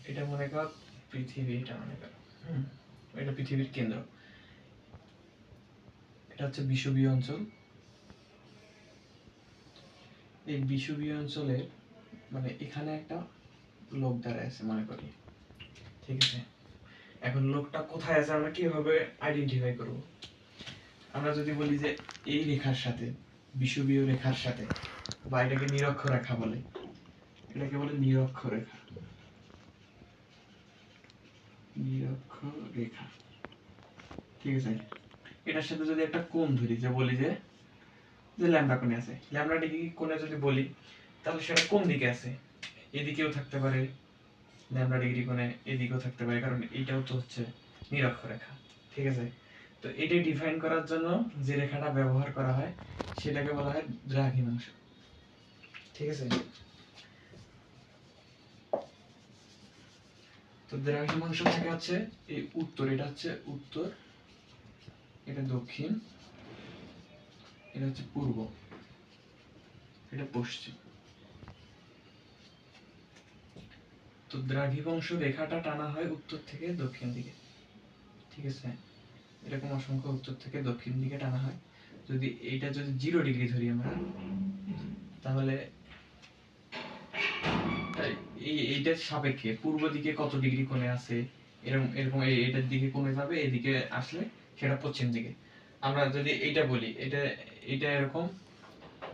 এটা মনে কর পৃথিবী, এটা মনে কর এটা পৃথিবীর কেন্দ্র, এটা হচ্ছে বিষুবীয় অঞ্চল। এই বিষুবীয় অঞ্চলের মানে এখানে একটা লোক দাঁড়ায় আছে মনে করি, ঠিক আছে। এখন লোকটা কোথায় আছে আমরা কিভাবে আইডেন্টিফাই করব? আমরা যদি বলি যে এই রেখার সাথে, বিষুবীয় রেখার সাথে, বা এটাকে নিরক্ষরেখা বলে, এটাকে বলে নিরক্ষরেখা, নিরক্ষরেখা, ঠিক আছে। এটার সাথে যদি একটা কোণ ধরি, যে বলি যে ল্যামডা কোণে আছে, ল্যামডা ডিগ্রি কোণে যদি বলি, তাহলে সেটা কোন দিকে আছে? এদিকেও থাকতে পারে, ল্যামডা ডিগ্রি কোণে এদিকেও থাকতে পারে, কারণ এইটাও তো হচ্ছে নিরক্ষরেখা, ঠিক আছে। তো এটাই ডিফাইন করার জন্য যে রেখাটা ব্যবহার করা হয় সেটাকে বলা হয় দ্রাঘিমাংশ, ঠিক আছে। তো দ্রাঘিমাংশ থেকে হচ্ছে এই উত্তর, এটা হচ্ছে উত্তর, এটা দক্ষিণ, এটা হচ্ছে পূর্ব, এটা পশ্চিম। তো দ্রাঘিমাংশ রেখাটা টানা হয় উত্তর থেকে দক্ষিণ দিকে, ঠিক আছে। এরকম অসংখ্য উত্তর থেকে দক্ষিণ দিকে টানা হয়। যদি এইটা যদি 0 ডিগ্রি ধরি আমরা, তাহলে এইটার সাপেক্ষে পূর্ব দিকে কত ডিগ্রি কোণে আছে, এরকম এরকম এইটার দিকে কোণে যাবে, এদিকে আসলে সেটা পশ্চিম দিকে। আমরা যদি এইটা বলি, এটা এটা এরকম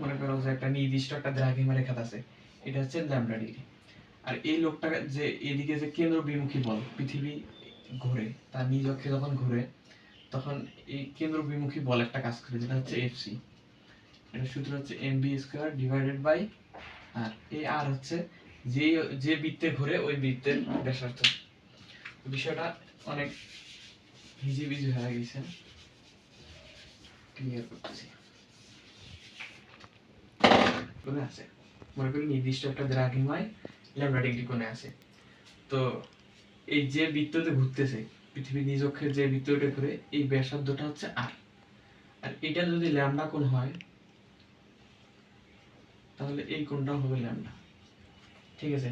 মনে করো যে একটা নির্দিষ্ট একটা দ্রাঘিমা রেখা আছে, এটা হচ্ছে ল্যামডা ডিগ্রি। আর এই লোকটা যে এদিকে যে কেন্দ্র বিমুখী বল, পৃথিবী ঘুরে তার নিজ অক্ষে যখন ঘুরে, তখন এই কেন্দ্র বিমুখী বল একটা কাজ করে, যেটা হচ্ছে এফসি। এটা সূত্র হচ্ছে mv স্কয়ার ডিভাইডেড বাই আর এই আর হচ্ছে যে যে বৃত্তে ঘুরে ওই বৃত্তের ব্যাসার্ধ। বিষয়টা অনেক হিজিবিজি হয়ে গেছে, ক্লিয়ার করতেছি। কোণে আছে, মনে করি নির্দিষ্ট একটা দ্রাঘিমায় ল্যামডা ডিগ্রি কোণে আছে। তো এই যে বৃত্ততে ঘুরতেছে, পৃথিবীর নিজ অক্ষে যে বৃত্তটা ঘুরে, এই ব্যাসার্ধটা হচ্ছে আর। আর এটা যদি ল্যামডা কোণ হয়, তাহলে এই কোণটাও হবে ল্যামডা, ঠিক আছে।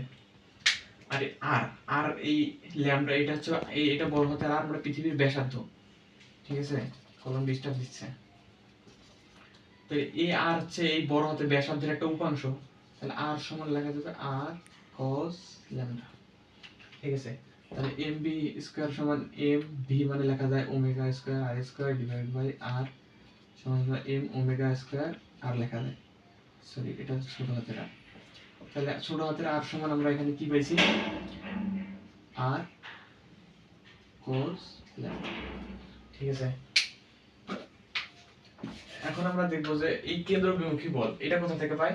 আর আর আর এই ল্যামডা, এটা হচ্ছে এটা বড় হাতের আর, মানে পৃথিবীর ব্যাসার্ধ, ঠিক আছে। কলম ডিস্টার্ব দিচ্ছে। তো এই আর হচ্ছে এই বড় হাতের ব্যাসার্ধের একটা উপাংশ, তাহলে আর সমান লেখা যাবে আর cos ল্যামডা, ঠিক আছে। তাহলে mb স্কয়ার সমান m v মানে লেখা যায় omega square r square divide by r সমান m ওমেগা স্কয়ার আর লেখা যায়, সরি এটা ছোট হাতের আর। তাহলে ছোট হাতের আর সমান আমরা এখানে কি পাইছি, আর cos ল্যামডা, ঠিক আছে। এখন আমরা দেখব যে এই কেন্দ্রবিমুখী বল এটা কোথা থেকে পায়।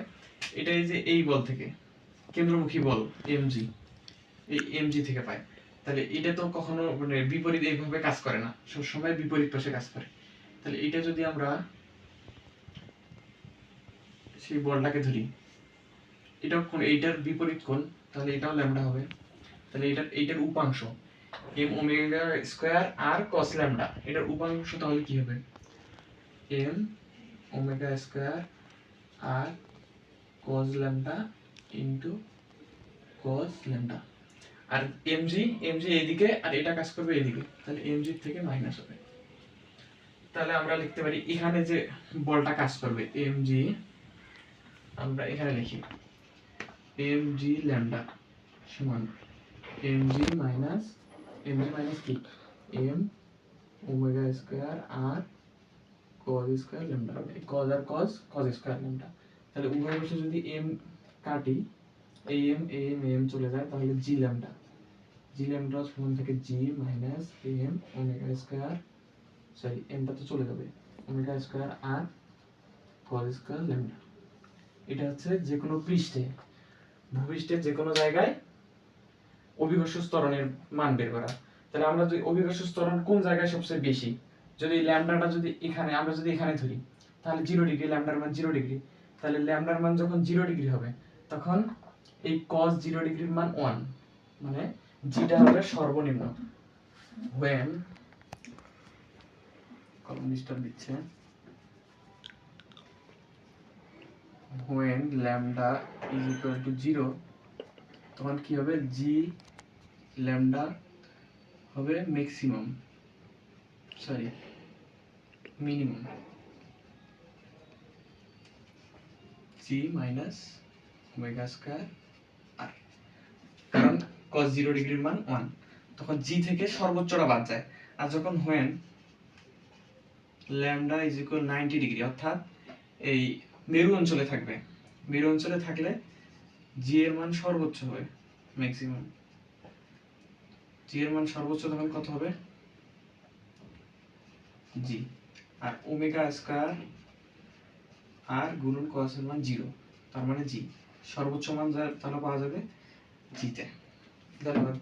এটা এই যে এই বল থেকে, কেন্দ্রমুখী বল mg, এই mg থেকে পায়। তাহলে এটা তো কখনো মানে বিপরীত এইভাবে কাজ করে না, সব সময় বিপরীত পাশে কাজ করে। তাহলে এটা যদি আমরা সেই বলটাকে ধরি, এটাও কোন এইটার বিপরীত কোণ, তাহলে এটাও ল্যামডা হবে। তাহলে এইটার উপাংশ m omega square r cos lambda, এটার উপাংশ তাহলে কি হবে, m omega square r cos lambda into cos lambda. আর mg এইদিকে আর এটা কাজ করবে এইদিকে, তাহলে mg থেকে মাইনাস হবে। তাহলে আমরা লিখতে পারি এখানে যে বলটা কাজ করবে mg, আমরা এখানে লিখি mg ল্যামডা সমান mg মাইনাস কি m omega square r cos square lambda, cos আর cos স্কয়ার ল্যামডা। তাহলে উভয় পাশে যদি m কাটি, am চলে যায়, তাহলে g ল্যামডা সমান থেকে g minus m omega square, sorry mটা তো চলে যাবে, omega square r cos square lambda. এটা হচ্ছে যে কোনো পৃষ্ঠে, ভূপৃষ্ঠের যে কোনো জায়গায় অভিকর্ষ ত্বরণের মান বের করা। তাহলে আমরা যদি অভিকর্ষ ত্বরণ কোন জায়গায় সবচেয়ে বেশি, যদি ল্যামডাটা যদি এখানে আমরা যদি এখানে ধরি, তাহলে 0 ডিগ্রি, ল্যামডার মান 0 ডিগ্রি। তাহলে ল্যামডার মান যখন 0 ডিগ্রি হবে, তখন এই cos 0 ডিগ্রির মান 1, মানে জিটা হবে সর্বনিম্ন। when কলম ডিস্টার্ব দিচ্ছে, when lambda is equal to 0 তখন কি হবে জি ল্যামডা হবে ম্যাক্সিমাম সরি মিনিমাম জি মাইনাস ওমেগা স্কয়ার আর, কারণ cos 0 ডিগ্রির মান 1, তখন জি থেকে সর্বোচ্চটা বাদ যায়। আর যখন when lambda is equal 90 degree অর্থাৎ এই মেরু অঞ্চলে থাকবে, মেরু অঞ্চলে থাকলে জি এর মান সর্বোচ্চ হবে ম্যাক্সিমাম, জি এর মান সর্বোচ্চ তখন কত হবে জি, আর ওমেগা স্কয়ার আর গুণন cos এর মান 0, তার মানে জি সর্বোচ্চ মান যা তাহলে পাওয়া যাবে জিতে। ধন্যবাদ।